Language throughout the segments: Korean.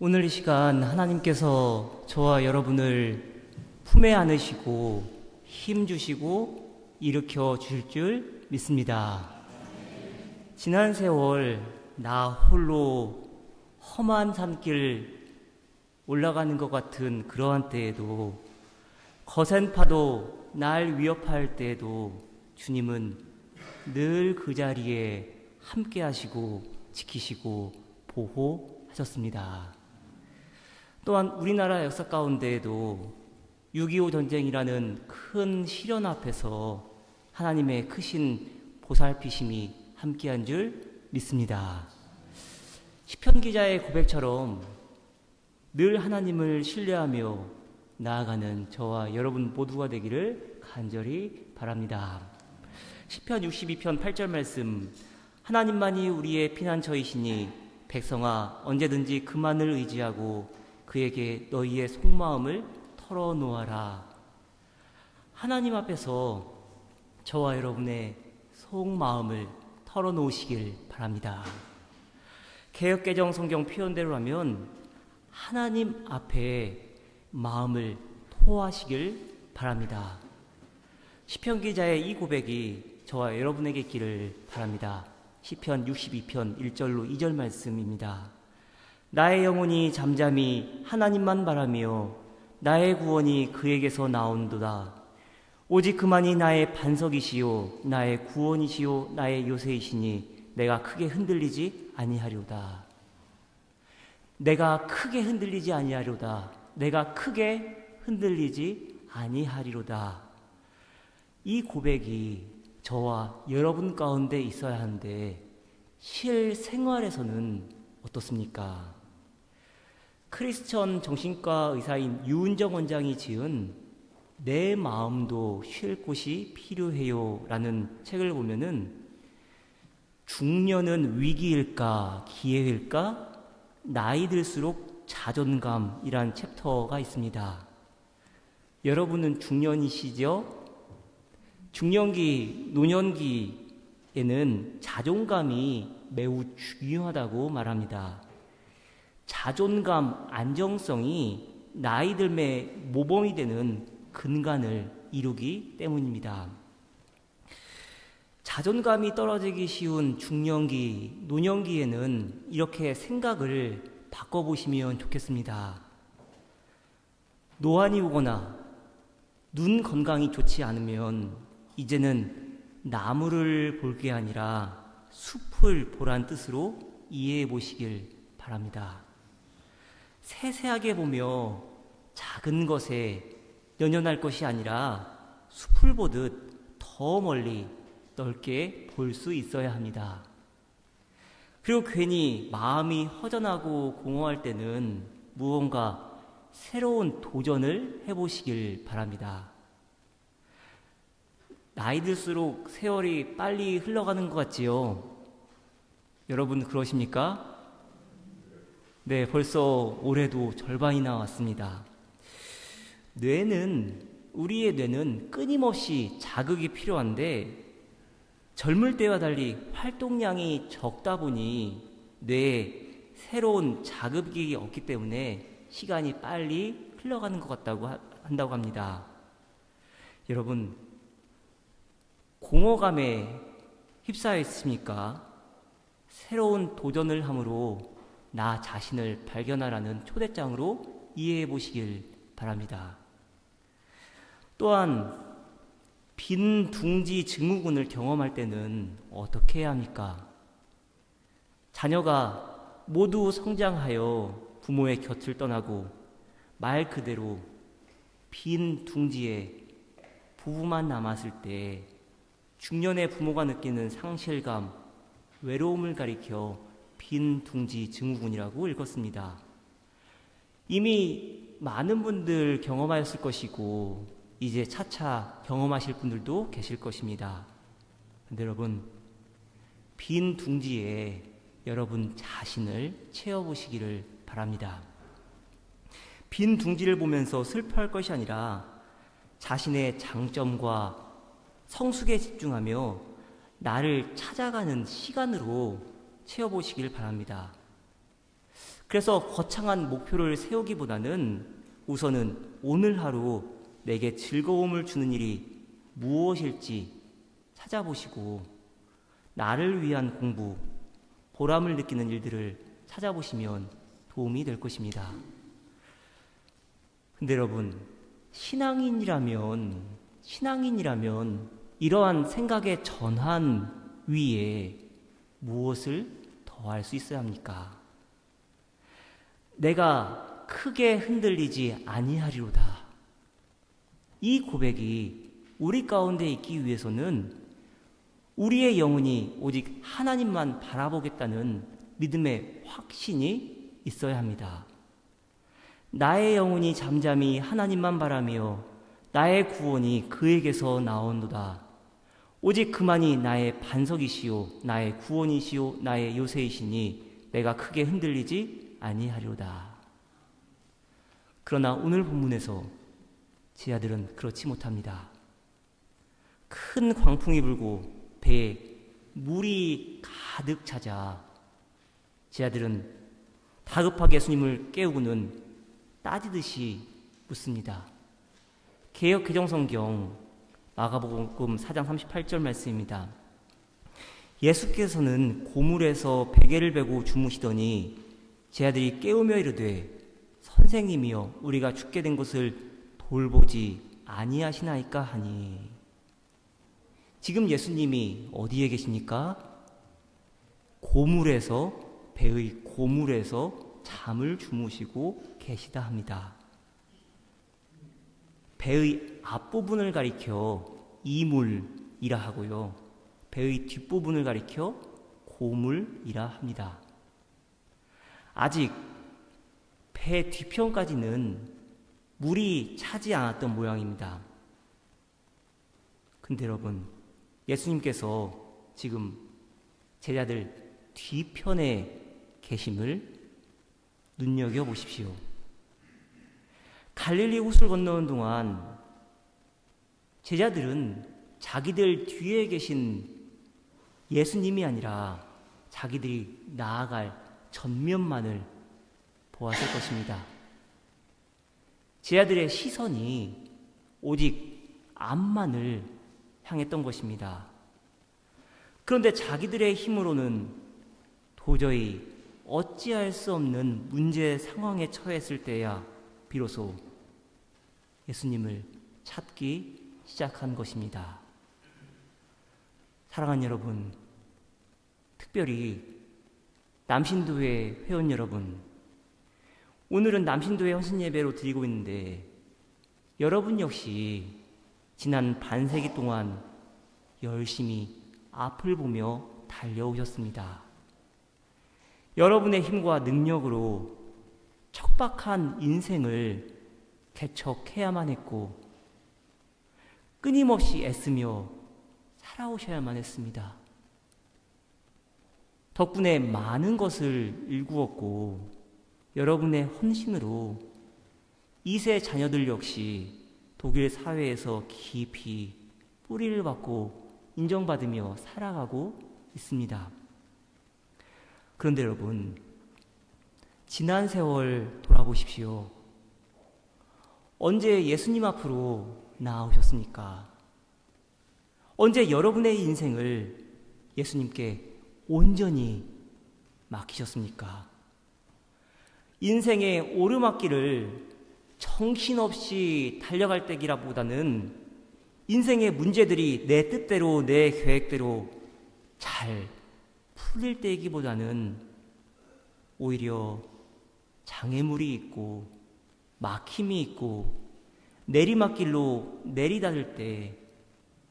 오늘 이 시간 하나님께서 저와 여러분을 품에 안으시고 힘 주시고 일으켜 주실 줄 믿습니다. 지난 세월 나 홀로 험한 산길 올라가는 것 같은 그러한 때에도, 거센 파도 날 위협할 때에도 주님은 늘 그 자리에 함께 하시고 지키시고 보호하셨습니다. 또한 우리나라 역사 가운데에도 6.25 전쟁이라는 큰 시련 앞에서 하나님의 크신 보살피심이 함께한 줄 믿습니다. 시편 기자의 고백처럼 늘 하나님을 신뢰하며 나아가는 저와 여러분 모두가 되기를 간절히 바랍니다. 시편 62편 8절 말씀, 하나님만이 우리의 피난처이시니 백성아 언제든지 그만을 의지하고 그에게 너희의 속마음을 털어놓아라. 하나님 앞에서 저와 여러분의 속마음을 털어놓으시길 바랍니다. 개역개정 성경 표현대로라면 하나님 앞에 마음을 토하시길 바랍니다. 시편 기자의 이 고백이 저와 여러분에게 있기를 바랍니다. 시편 62편 1절로 2절 말씀입니다. 나의 영혼이 잠잠히 하나님만 바라며 나의 구원이 그에게서 나온도다. 오직 그만이 나의 반석이시요 나의 구원이시요 나의 요새이시니 내가 크게 흔들리지 아니하리로다. 내가 크게 흔들리지 아니하리로다. 내가 크게 흔들리지 아니하리로다. 이 고백이 저와 여러분 가운데 있어야 하는데 실생활에서는 어떻습니까? 크리스천 정신과 의사인 유은정 원장이 지은 내 마음도 쉴 곳이 필요해요 라는 책을 보면은 중년은 위기일까 기회일까, 나이 들수록 자존감이란 챕터가 있습니다. 여러분은 중년이시죠? 중년기, 노년기에는 자존감이 매우 중요하다고 말합니다. 자존감, 안정성이 나이 들매 모범이 되는 근간을 이루기 때문입니다. 자존감이 떨어지기 쉬운 중년기, 노년기에는 이렇게 생각을 바꿔보시면 좋겠습니다. 노안이 오거나 눈 건강이 좋지 않으면 이제는 나무를 볼 게 아니라 숲을 보란 뜻으로 이해해 보시길 바랍니다. 세세하게 보며 작은 것에 연연할 것이 아니라 숲을 보듯 더 멀리 넓게 볼 수 있어야 합니다. 그리고 괜히 마음이 허전하고 공허할 때는 무언가 새로운 도전을 해보시길 바랍니다. 나이 들수록 세월이 빨리 흘러가는 것 같지요? 여러분 그러십니까? 네, 벌써 올해도 절반이나 왔습니다. 우리의 뇌는 끊임없이 자극이 필요한데 젊을 때와 달리 활동량이 적다 보니 뇌에 새로운 자극이 없기 때문에 시간이 빨리 흘러가는 것 같다고 한다고 합니다. 여러분, 공허감에 휩싸여 있습니까? 새로운 도전을 함으로 나 자신을 발견하라는 초대장으로 이해해 보시길 바랍니다. 또한 빈 둥지 증후군을 경험할 때는 어떻게 해야 합니까? 자녀가 모두 성장하여 부모의 곁을 떠나고 말 그대로 빈 둥지에 부부만 남았을 때 중년의 부모가 느끼는 상실감, 외로움을 가리켜 빈 둥지 증후군이라고 읽었습니다. 이미 많은 분들 경험하였을 것이고 이제 차차 경험하실 분들도 계실 것입니다. 근데 여러분, 빈 둥지에 여러분 자신을 채워보시기를 바랍니다. 빈 둥지를 보면서 슬퍼할 것이 아니라 자신의 장점과 성숙에 집중하며 나를 찾아가는 시간으로 채워보시길 바랍니다. 그래서 거창한 목표를 세우기보다는 우선은 오늘 하루 내게 즐거움을 주는 일이 무엇일지 찾아보시고 나를 위한 공부, 보람을 느끼는 일들을 찾아보시면 도움이 될 것입니다. 근데 여러분, 신앙인이라면 이러한 생각의 전환 위에 무엇을 더할 수 있어야 합니까? 내가 크게 흔들리지 아니하리로다. 이 고백이 우리 가운데 있기 위해서는 우리의 영혼이 오직 하나님만 바라보겠다는 믿음의 확신이 있어야 합니다. 나의 영혼이 잠잠히 하나님만 바라며 나의 구원이 그에게서 나온도다. 오직 그만이 나의 반석이시요 나의 구원이시요 나의 요새이시니 내가 크게 흔들리지 아니하리로다. 그러나 오늘 본문에서 제자들은 그렇지 못합니다. 큰 광풍이 불고 배에 물이 가득 차자 제자들은 다급하게 예수님을 깨우고는 따지듯이 묻습니다. 개역 개정성경 마가복음 4장 38절 말씀입니다. 예수께서는 고물에서 베개를 베고 주무시더니 제자들이 깨우며 이르되 선생님이여 우리가 죽게 된 것을 돌보지 아니하시나이까 하니. 지금 예수님이 어디에 계십니까? 고물에서, 배의 고물에서 잠을 주무시고 계시다 합니다. 배의 앞부분을 가리켜 이물이라 하고요. 배의 뒷부분을 가리켜 고물이라 합니다. 아직 배 뒤편까지는 물이 차지 않았던 모양입니다. 근데 여러분, 예수님께서 지금 제자들 뒤편에 계심을 눈여겨보십시오. 갈릴리 호수를 건너는 동안 제자들은 자기들 뒤에 계신 예수님이 아니라 자기들이 나아갈 전면만을 보았을 것입니다. 제자들의 시선이 오직 앞만을 향했던 것입니다. 그런데 자기들의 힘으로는 도저히 어찌할 수 없는 문제 상황에 처했을 때야 비로소 예수님을 찾기 시작한 것입니다. 사랑하는 여러분, 특별히 남신도회 회원 여러분, 오늘은 남신도회 헌신예배로 드리고 있는데 여러분 역시 지난 반세기 동안 열심히 앞을 보며 달려오셨습니다. 여러분의 힘과 능력으로 척박한 인생을 개척해야만 했고 끊임없이 애쓰며 살아오셔야만 했습니다. 덕분에 많은 것을 일구었고 여러분의 헌신으로 2세 자녀들 역시 독일 사회에서 깊이 뿌리를 받고 인정받으며 살아가고 있습니다. 그런데 여러분, 지난 세월 돌아보십시오. 언제 예수님 앞으로 나아오셨습니까? 언제 여러분의 인생을 예수님께 온전히 맡기셨습니까? 인생의 오르막길을 정신없이 달려갈 때기라보다는 인생의 문제들이 내 뜻대로 내 계획대로 잘 풀릴 때이기보다는 오히려 장애물이 있고 막힘이 있고 내리막길로 내리닫을 때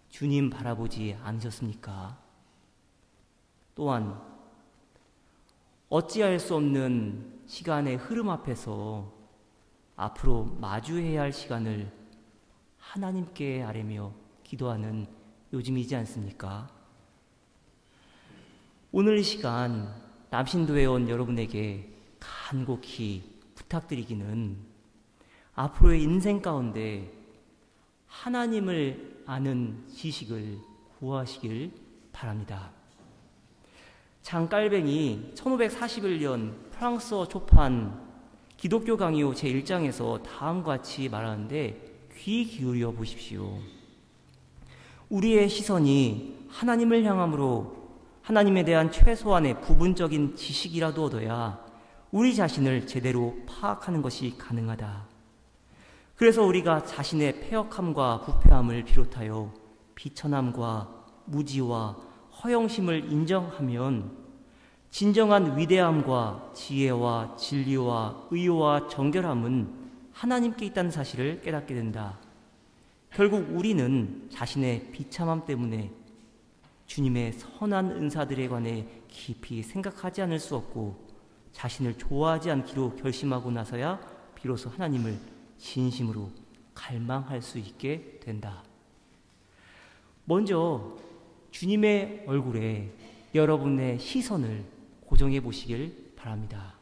주님 바라보지 않으셨습니까? 또한 어찌할 수 없는 시간의 흐름 앞에서 앞으로 마주해야 할 시간을 하나님께 아뢰며 기도하는 요즘이지 않습니까? 오늘 이 시간 남신도에 온 여러분에게 간곡히 부탁드리기는 앞으로의 인생 가운데 하나님을 아는 지식을 구하시길 바랍니다. 장깔뱅이 1541년 프랑스어 초판 기독교 강요 제1장에서 다음과 같이 말하는데 귀 기울여 보십시오. 우리의 시선이 하나님을 향함으로 하나님에 대한 최소한의 부분적인 지식이라도 얻어야 우리 자신을 제대로 파악하는 것이 가능하다. 그래서 우리가 자신의 패역함과 부패함을 비롯하여 비천함과 무지와 허영심을 인정하면 진정한 위대함과 지혜와 진리와 의와 정결함은 하나님께 있다는 사실을 깨닫게 된다. 결국 우리는 자신의 비참함 때문에 주님의 선한 은사들에 관해 깊이 생각하지 않을 수 없고 자신을 좋아하지 않기로 결심하고 나서야 비로소 하나님을 진심으로 갈망할 수 있게 된다. 먼저 주님의 얼굴에 여러분의 시선을 고정해 보시길 바랍니다.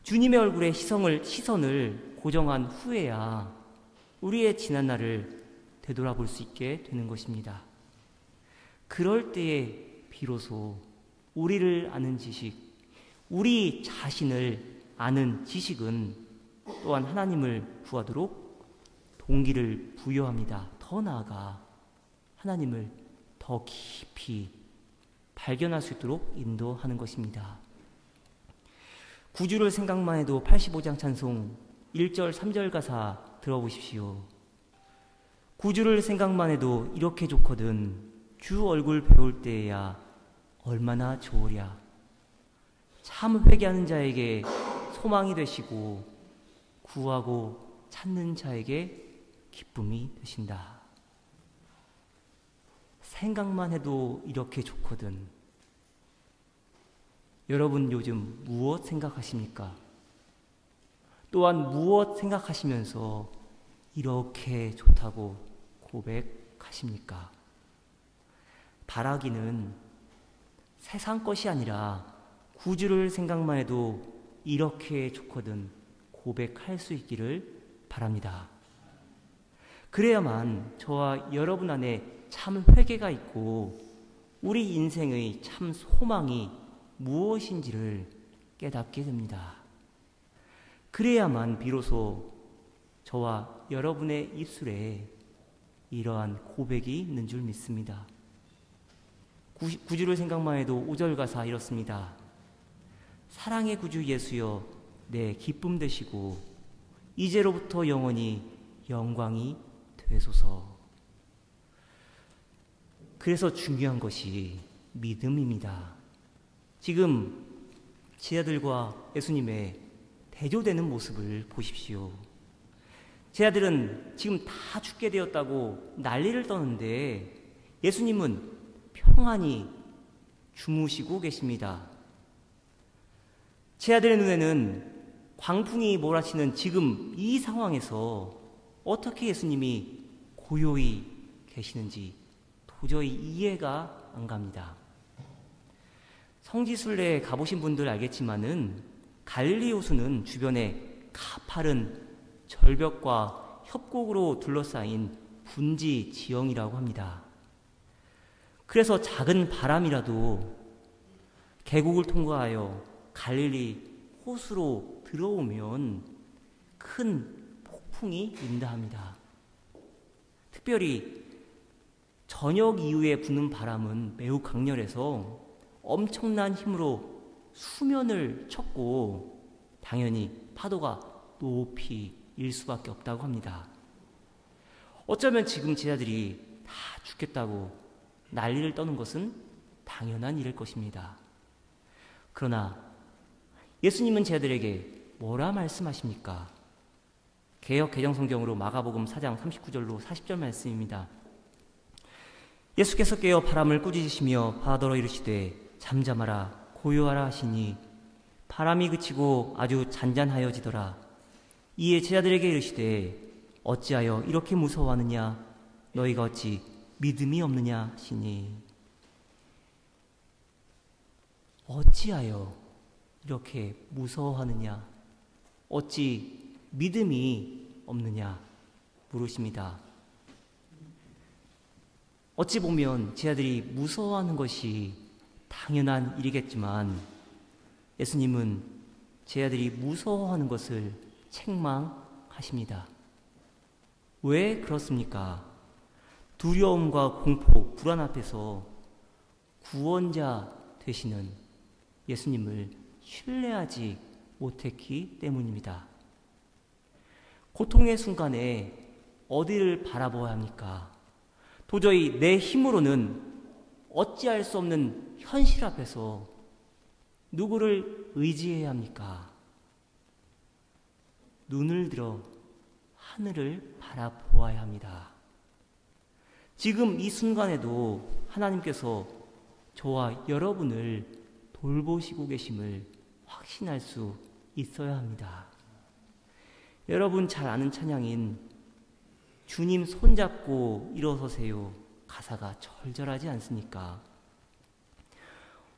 주님의 얼굴에 시선을 고정한 후에야 우리의 지난날을 되돌아볼 수 있게 되는 것입니다. 그럴 때에 비로소 우리를 아는 지식, 우리 자신을 아는 지식은 또한 하나님을 구하도록 동기를 부여합니다. 더 나아가 하나님을 더 깊이 발견할 수 있도록 인도하는 것입니다. 구주를 생각만 해도 85장 찬송 1절 3절 가사 들어보십시오. 구주를 생각만 해도 이렇게 좋거든 주 얼굴 배울 때야 얼마나 좋으랴. 참 회개하는 자에게 소망이 되시고 구하고 찾는 자에게 기쁨이 되신다. 생각만 해도 이렇게 좋거든. 여러분 요즘 무엇 생각하십니까? 또한 무엇 생각하시면서 이렇게 좋다고 고백하십니까? 바라기는 세상 것이 아니라 구주를 생각만 해도 이렇게 좋거든 고백할 수 있기를 바랍니다. 그래야만 저와 여러분 안에 참 회개가 있고 우리 인생의 참 소망이 무엇인지를 깨닫게 됩니다. 그래야만 비로소 저와 여러분의 입술에 이러한 고백이 있는 줄 믿습니다. 구주를 생각만 해도 5절 가사 이렇습니다. 사랑의 구주 예수여 내 기쁨 되시고 이제로부터 영원히 영광이 되소서. 그래서 중요한 것이 믿음입니다. 지금 제 아들과 예수님의 대조되는 모습을 보십시오. 제 아들은 지금 다 죽게 되었다고 난리를 떠는데 예수님은 평안히 주무시고 계십니다. 제 아들의 눈에는 광풍이 몰아치는 지금 이 상황에서 어떻게 예수님이 고요히 계시는지 도저히 이해가 안 갑니다. 성지순례에 가보신 분들 알겠지만은 갈릴리 호수는 주변에 가파른 절벽과 협곡으로 둘러싸인 분지 지형이라고 합니다. 그래서 작은 바람이라도 계곡을 통과하여 갈릴리 호수로 들어오면 큰 폭풍이 인다 합니다. 특별히 저녁 이후에 부는 바람은 매우 강렬해서 엄청난 힘으로 수면을 쳤고 당연히 파도가 높이 일 수밖에 없다고 합니다. 어쩌면 지금 제자들이 다 죽겠다고 난리를 떠는 것은 당연한 일일 것입니다. 그러나 예수님은 제자들에게 뭐라 말씀하십니까? 개역 개정성경으로 마가복음 4장 39절로 40절 말씀입니다. 예수께서 깨어 바람을 꾸짖으시며 바다로 이르시되 잠잠하라 고요하라 하시니 바람이 그치고 아주 잔잔하여지더라. 이에 제자들에게 이르시되 어찌하여 이렇게 무서워하느냐 너희가 어찌 믿음이 없느냐 하시니. 어찌하여 이렇게 무서워하느냐 어찌 믿음이 없느냐 물으십니다. 어찌 보면 제자들이 무서워하는 것이 당연한 일이겠지만 예수님은 제자들이 무서워하는 것을 책망하십니다. 왜 그렇습니까? 두려움과 공포, 불안 앞에서 구원자 되시는 예수님을 신뢰하지 못했기 때문입니다. 고통의 순간에 어디를 바라보아야 합니까? 도저히 내 힘으로는 어찌할 수 없는 현실 앞에서 누구를 의지해야 합니까? 눈을 들어 하늘을 바라보아야 합니다. 지금 이 순간에도 하나님께서 저와 여러분을 돌보시고 계심을 확신할 수 있어야 합니다. 여러분 잘 아는 찬양인 주님 손잡고 일어서세요 가사가 절절하지 않습니까?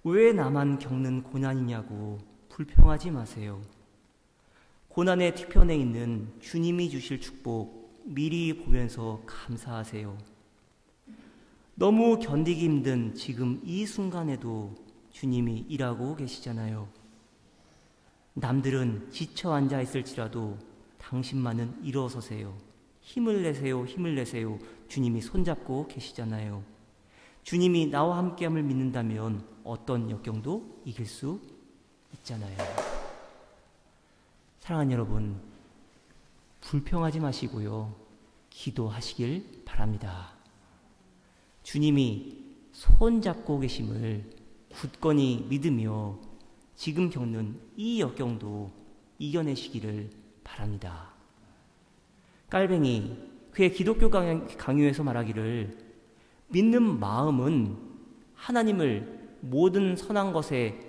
왜 나만 겪는 고난이냐고 불평하지 마세요. 고난의 뒤편에 있는 주님이 주실 축복 미리 보면서 감사하세요. 너무 견디기 힘든 지금 이 순간에도 주님이 일하고 계시잖아요. 남들은 지쳐 앉아 있을지라도 당신만은 일어서세요. 힘을 내세요, 힘을 내세요. 주님이 손잡고 계시잖아요. 주님이 나와 함께함을 믿는다면 어떤 역경도 이길 수 있잖아요. 사랑하는 여러분, 불평하지 마시고요. 기도하시길 바랍니다. 주님이 손잡고 계심을 굳건히 믿으며 지금 겪는 이 역경도 이겨내시기를 바랍니다. 깔뱅이 그의 기독교 강요에서 말하기를 믿는 마음은 하나님을 모든 선한 것의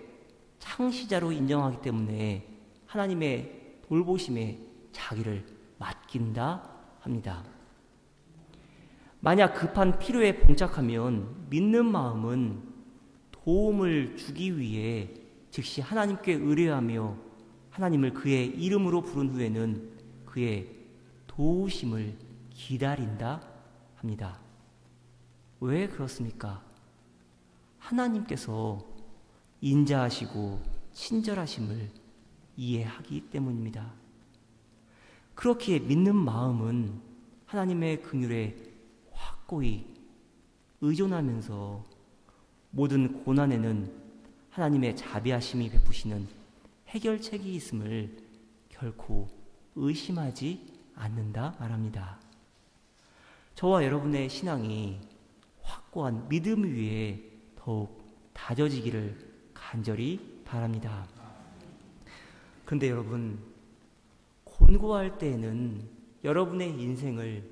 창시자로 인정하기 때문에 하나님의 돌보심에 자기를 맡긴다 합니다. 만약 급한 필요에 봉착하면 믿는 마음은 도움을 주기 위해 즉시 하나님께 의뢰하며 하나님을 그의 이름으로 부른 후에는 그의 도우심을 기다린다 합니다. 왜 그렇습니까? 하나님께서 인자하시고 친절하심을 이해하기 때문입니다. 그렇기에 믿는 마음은 하나님의 긍휼에 확고히 의존하면서 모든 고난에는 하나님의 자비하심이 베푸시는 해결책이 있음을 결코 의심하지 않는다 말합니다. 저와 여러분의 신앙이 확고한 믿음 위에 더욱 다져지기를 간절히 바랍니다. 그런데 여러분, 곤고할 때에는 여러분의 인생을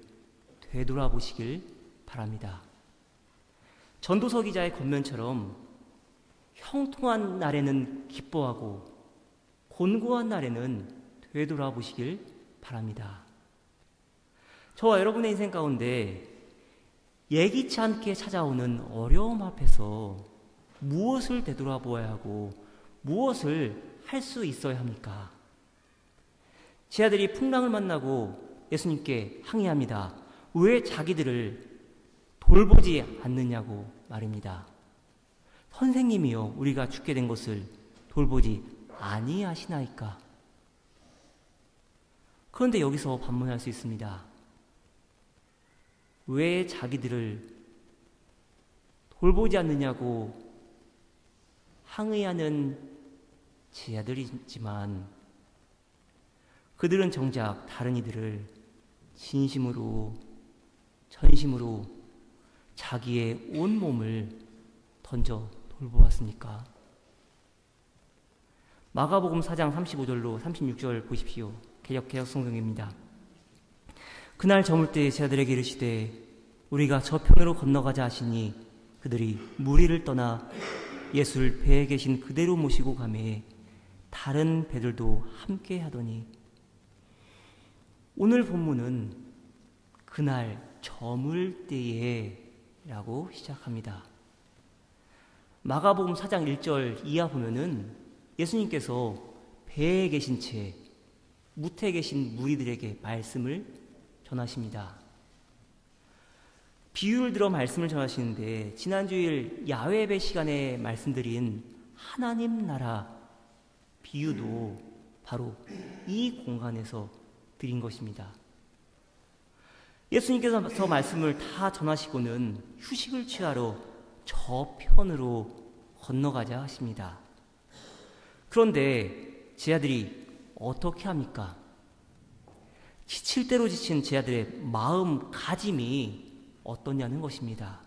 되돌아보시길 바랍니다. 전도서 기자의 겉면처럼 형통한 날에는 기뻐하고 곤고한 날에는 되돌아보시길 바랍니다. 저와 여러분의 인생 가운데 예기치 않게 찾아오는 어려움 앞에서 무엇을 되돌아보아야 하고 무엇을 할 수 있어야 합니까? 제자들이 풍랑을 만나고 예수님께 항의합니다. 왜 자기들을 돌보지 않느냐고 말입니다. 선생님이요, 우리가 죽게 된 것을 돌보지 아니하시나이까? 그런데 여기서 반문할 수 있습니다. 왜 자기들을 돌보지 않느냐고 항의하는 제자들이지만 그들은 정작 다른 이들을 진심으로 전심으로 자기의 온 몸을 던져 돌보았습니까? 마가복음 4장 35절로 36절 보십시오. 개역 성경입니다. 그날 저물 때 제자들에게 이르시되 우리가 저편으로 건너가자 하시니 그들이 무리를 떠나 예수를 배에 계신 그대로 모시고 가매 다른 배들도 함께 하더니 오늘 본문은 그날 저물 때에 라고 시작합니다. 마가복음 4장 1절 이하 보면은 예수님께서 배에 계신 채 무태에 계신 무리들에게 말씀을 전하십니다. 비유를 들어 말씀을 전하시는데 지난주일 야외 예배 시간에 말씀드린 하나님 나라 비유도 바로 이 공간에서 드린 것입니다. 예수님께서 말씀을 다 전하시고는 휴식을 취하러 저편으로 건너가자 하십니다. 그런데 제 아들이 어떻게 합니까? 지칠 대로 지친 제 아들의 마음가짐이 어떠냐는 것입니다.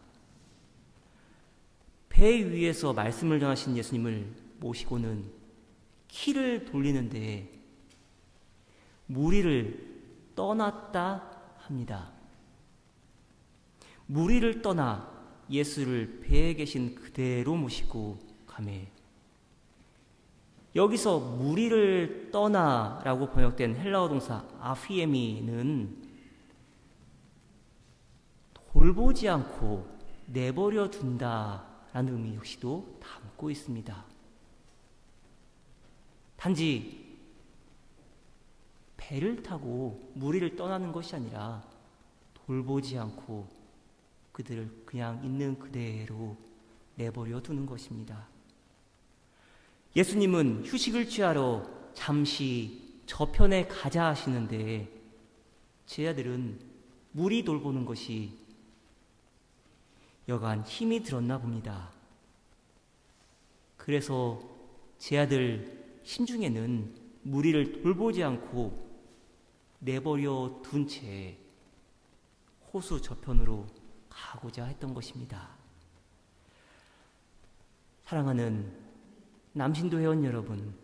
배 위에서 말씀을 전하신 예수님을 모시고는 키를 돌리는데 무리를 떠났다 합니다. 무리를 떠나 예수를 배에 계신 그대로 모시고 가매. 여기서 무리를 떠나라고 번역된 헬라어 동사 아피에미는 돌보지 않고 내버려 둔다라는 의미 역시도 담고 있습니다. 단지 배를 타고 무리를 떠나는 것이 아니라 돌보지 않고 그들을 그냥 있는 그대로 내버려 두는 것입니다. 예수님은 휴식을 취하러 잠시 저편에 가자 하시는데 제 아들은 무리 돌보는 것이 여간 힘이 들었나 봅니다. 그래서 제 아들 심중에는 무리를 돌보지 않고 내버려 둔 채 호수 저편으로 가고자 했던 것입니다. 사랑하는 남신도 회원 여러분,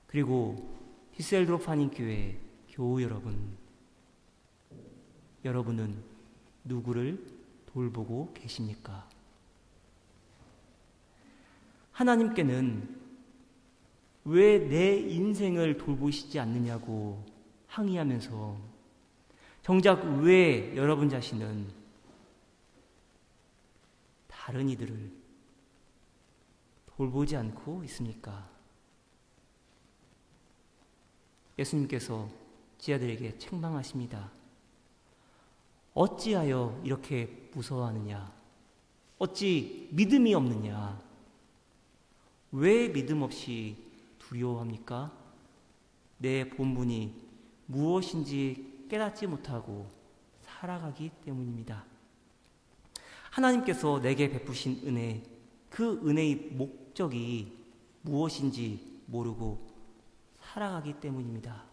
그리고 디셀드로프 한인교회 교우 여러분, 여러분은 누구를 돌보고 계십니까? 하나님께는 왜 내 인생을 돌보시지 않느냐고 항의하면서 정작 왜 여러분 자신은 다른 이들을 돌보지 않고 있습니까? 예수님께서 제 아들에게 책망하십니다. 어찌하여 이렇게 무서워하느냐? 어찌 믿음이 없느냐? 왜 믿음 없이 두려워합니까? 내 본분이 무엇인지 깨닫지 못하고 살아가기 때문입니다. 하나님께서 내게 베푸신 은혜, 그 은혜의 목적이 무엇인지 모르고 살아가기 때문입니다.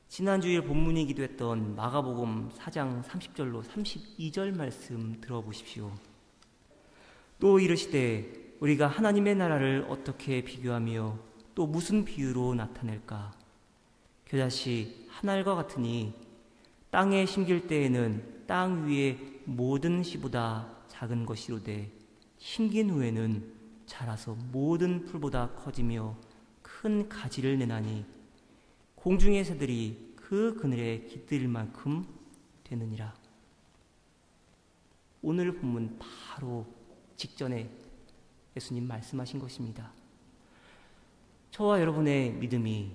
지난주일 본문이기도 했던 마가복음 4장 30절로 32절 말씀 들어보십시오. 또 이르시되 우리가 하나님의 나라를 어떻게 비교하며 또 무슨 비유로 나타낼까? 겨자씨 한 알과 같으니 땅에 심길 때에는 땅 위의 모든 씨보다 작은 것이로되 심긴 후에는 자라서 모든 풀보다 커지며 큰 가지를 내나니 공중의 새들이 그 그늘에 깃들 만큼 되느니라. 오늘 본문 바로 직전에 예수님 말씀하신 것입니다. 저와 여러분의 믿음이,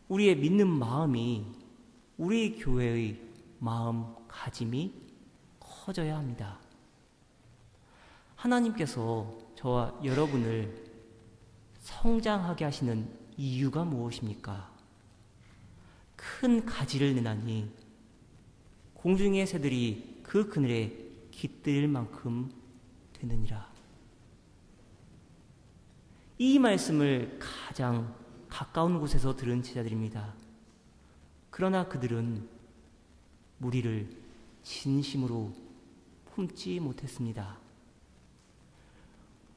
우리의 믿는 마음이, 우리 교회의 마음가짐이 커져야 합니다. 하나님께서 저와 여러분을 성장하게 하시는 이유가 무엇입니까? 큰 가지를 내나니 공중의 새들이 그 그늘에 깃들 만큼 되느니라. 이 말씀을 가장 가까운 곳에서 들은 제자들입니다. 그러나 그들은 무리를 진심으로 품지 못했습니다.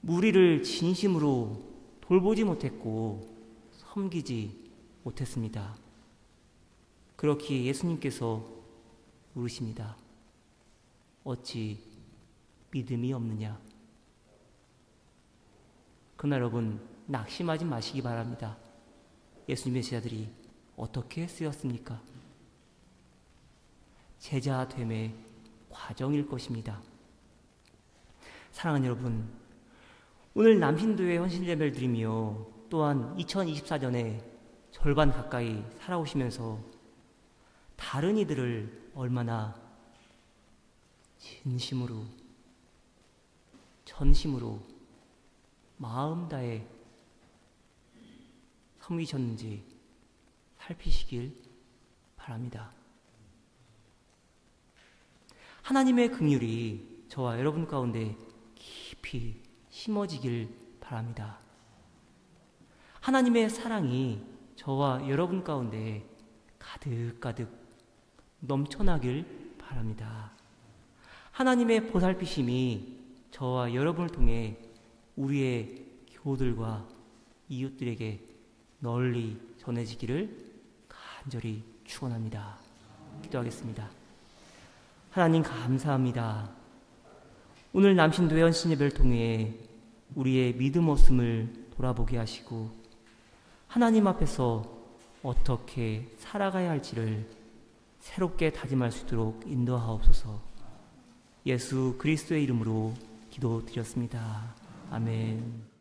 무리를 진심으로 돌보지 못했고 섬기지 못했습니다. 그렇기에 예수님께서 물으십니다. 어찌 믿음이 없느냐? 그러나 여러분, 낙심하지 마시기 바랍니다. 예수님의 제자들이 어떻게 쓰였습니까? 제자됨의 과정일 것입니다. 사랑하는 여러분, 오늘 남신도의 헌신예배를 드리며 또한 2024년에 절반 가까이 살아오시면서 다른 이들을 얼마나 진심으로, 전심으로, 마음 다해 섬기셨는지 살피시길 바랍니다. 하나님의 긍휼이 저와 여러분 가운데 깊이 심어지길 바랍니다. 하나님의 사랑이 저와 여러분 가운데 가득가득 넘쳐나길 바랍니다. 하나님의 보살피심이 저와 여러분을 통해 우리의 교우들과 이웃들에게 널리 전해지기를 간절히 축원합니다. 기도하겠습니다. 하나님 감사합니다. 오늘 남신도의 헌신 예배를 통해 우리의 믿음 없음을 돌아보게 하시고 하나님 앞에서 어떻게 살아가야 할지를 새롭게 다짐할 수 있도록 인도하옵소서. 예수 그리스도의 이름으로 기도드렸습니다. 아멘.